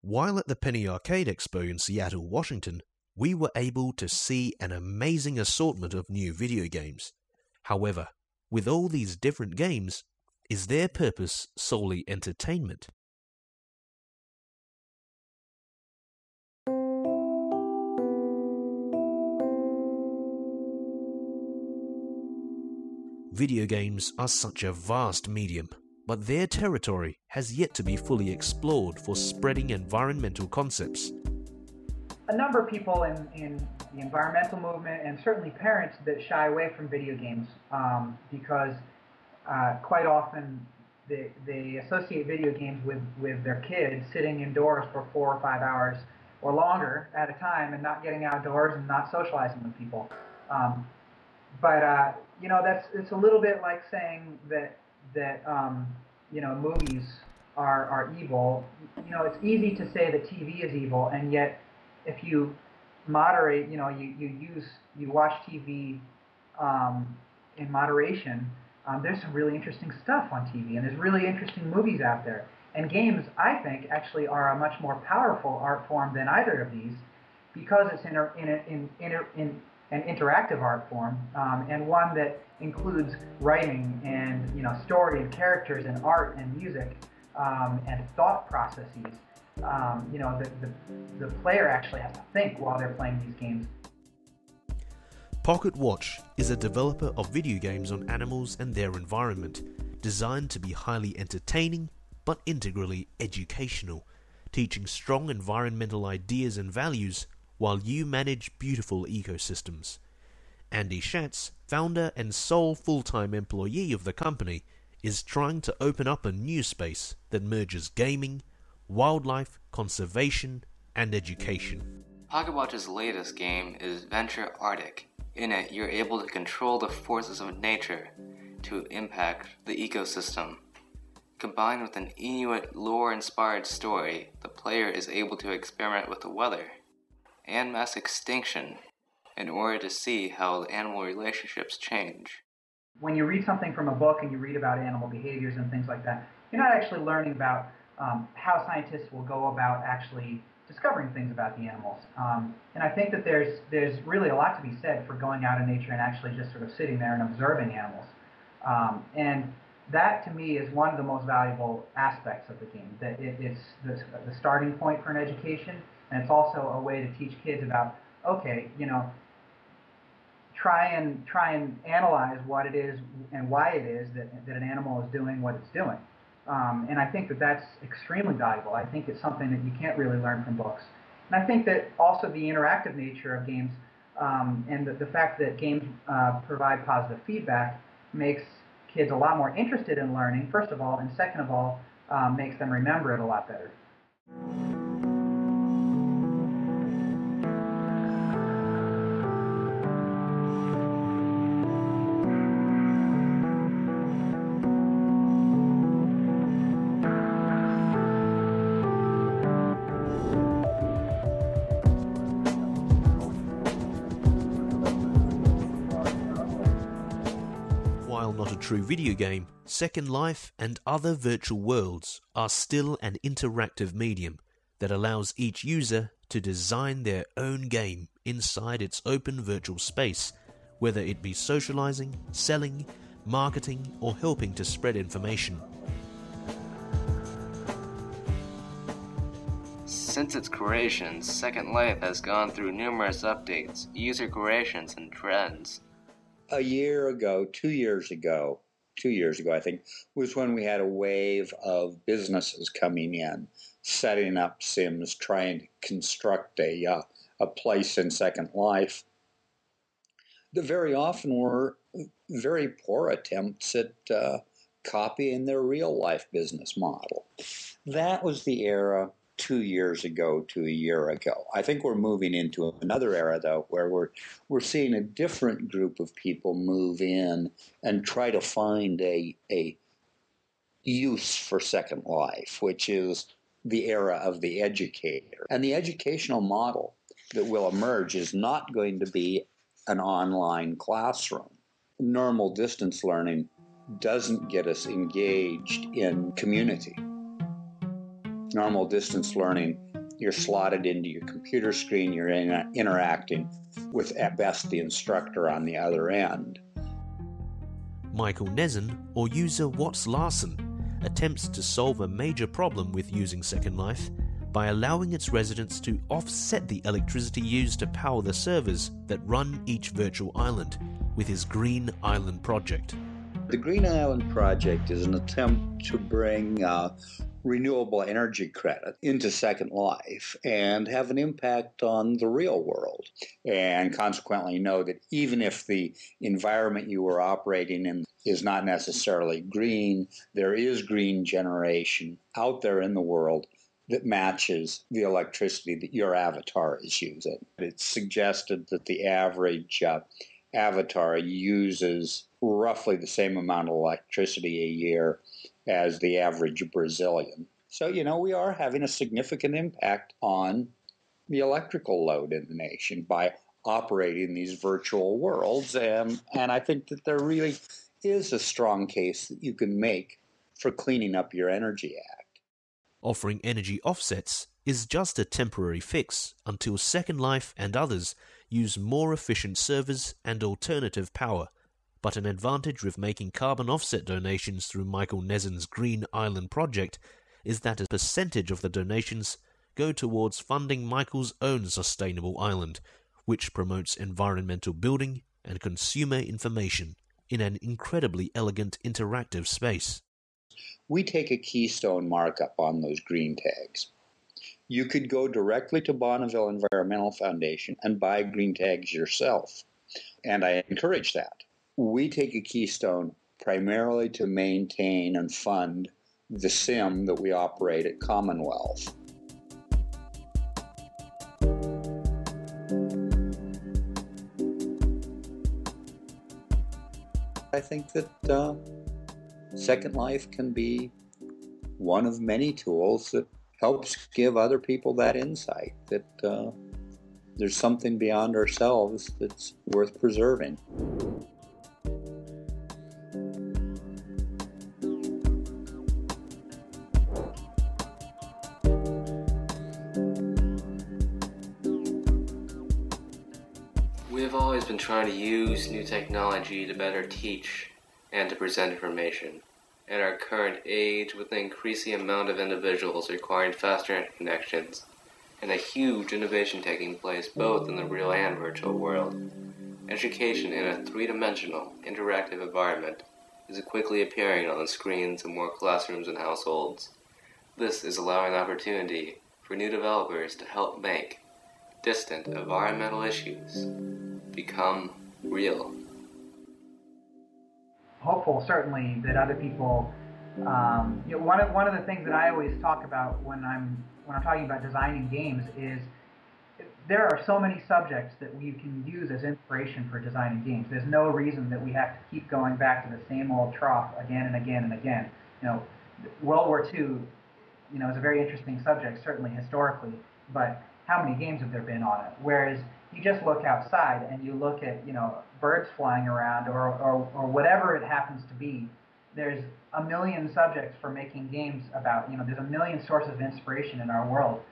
While at the Penny Arcade Expo in Seattle, Washington, we were able to see an amazing assortment of new video games. However, with all these different games, is their purpose solely entertainment? Video games are such a vast medium, but their territory has yet to be fully explored for spreading environmental concepts. A number of people in the environmental movement, and certainly parents, that shy away from video games because quite often they associate video games with their kids sitting indoors for 4 or 5 hours or longer at a time and not getting outdoors and not socializing with people. But it's a little bit like saying that movies are evil. It's easy to say that TV is evil, and yet if you moderate, you watch TV in moderation. There's some really interesting stuff on TV, and there's really interesting movies out there. And games, I think, actually are a much more powerful art form than either of these, because it's in an interactive art form, and one that includes writing and story and characters and art and music and thought processes. The player actually has to think while they're playing these games. Pocketwatch is a developer of video games on animals and their environment, designed to be highly entertaining but integrally educational, teaching strong environmental ideas and values while you manage beautiful ecosystems. Andy Schatz, founder and sole full-time employee of the company, is trying to open up a new space that merges gaming, wildlife, conservation, and education. Pocketwatch's latest game is Venture Arctic. In it, you're able to control the forces of nature to impact the ecosystem. Combined with an Inuit lore-inspired story, the player is able to experiment with the weather and mass extinction in order to see how animal relationships change. When you read something from a book and you read about animal behaviors and things like that, you're not actually learning about how scientists will go about actually discovering things about the animals. And I think that there's really a lot to be said for going out in nature and actually just sort of sitting there and observing animals. And that, to me, is one of the most valuable aspects of the game. That it's the starting point for an education, and it's also a way to teach kids about, okay, try and analyze what it is and why it is that an animal is doing what it's doing. And I think that that's extremely valuable. I think it's something that you can't really learn from books. And I think that also the interactive nature of games and the fact that games provide positive feedback makes kids a lot more interested in learning, first of all, and second of all, makes them remember it a lot better. While not a true video game, Second Life and other virtual worlds are still an interactive medium that allows each user to design their own game inside its open virtual space, whether it be socializing, selling, marketing, or helping to spread information. Since its creation, Second Life has gone through numerous updates, user creations, and trends. A year ago, 2 years ago, I think, was when we had a wave of businesses coming in, setting up Sims, trying to construct a place in Second Life. That very often were very poor attempts at copying their real-life business model. That was the era 2 years ago to a year ago. I think we're moving into another era, though, where we're seeing a different group of people move in and try to find a use for Second Life, which is the era of the educator. And the educational model that will emerge is not going to be an online classroom. Normal distance learning doesn't get us engaged in community. Normal distance learning You're slotted into your computer screen. You're interacting with, at best, the instructor on the other end. Michael Nezen, or user Watts Larson, attempts to solve a major problem with using Second Life by allowing its residents to offset the electricity used to power the servers that run each virtual island with his Green Island project. The Green Island project is an attempt to bring renewable energy credit into Second Life and have an impact on the real world. And consequently know that even if the environment you are operating in is not necessarily green, there is green generation out there in the world that matches the electricity that your avatar is using. It's suggested that the average avatar uses roughly the same amount of electricity a year as the average Brazilian. So, we are having a significant impact on the electrical load in the nation by operating these virtual worlds. And I think that there really is a strong case that you can make for cleaning up your Energy Act. Offering energy offsets is just a temporary fix until Second Life and others use more efficient servers and alternative power, but an advantage with making carbon offset donations through Michael Nezen's Green Island project is that a percentage of the donations go towards funding Michael's own sustainable island, which promotes environmental building and consumer information in an incredibly elegant interactive space. We take a keystone markup on those green tags. You could go directly to Bonneville Environmental Foundation and buy green tags yourself, and I encourage that. We take a keystone primarily to maintain and fund the sim that we operate at Commonwealth. I think that Second Life can be one of many tools that helps give other people that insight that there's something beyond ourselves that's worth preserving. We have always been trying to use new technology to better teach and to present information. In our current age, with the increasing amount of individuals requiring faster internet connections, and a huge innovation taking place both in the real and virtual world, education in a three-dimensional, interactive environment is quickly appearing on the screens in more classrooms and households. This is allowing opportunity for new developers to help make distant environmental issues become real. Hopeful, certainly, that other people. One of the things that I always talk about when I'm talking about designing games is there are so many subjects that we can use as inspiration for designing games. There's no reason that we have to keep going back to the same old trough again and again and again. World War II, is a very interesting subject, certainly historically, but how many games have there been on it? Whereas you just look outside and you look at, birds flying around or whatever it happens to be. There's a million subjects for making games about, there's a million sources of inspiration in our world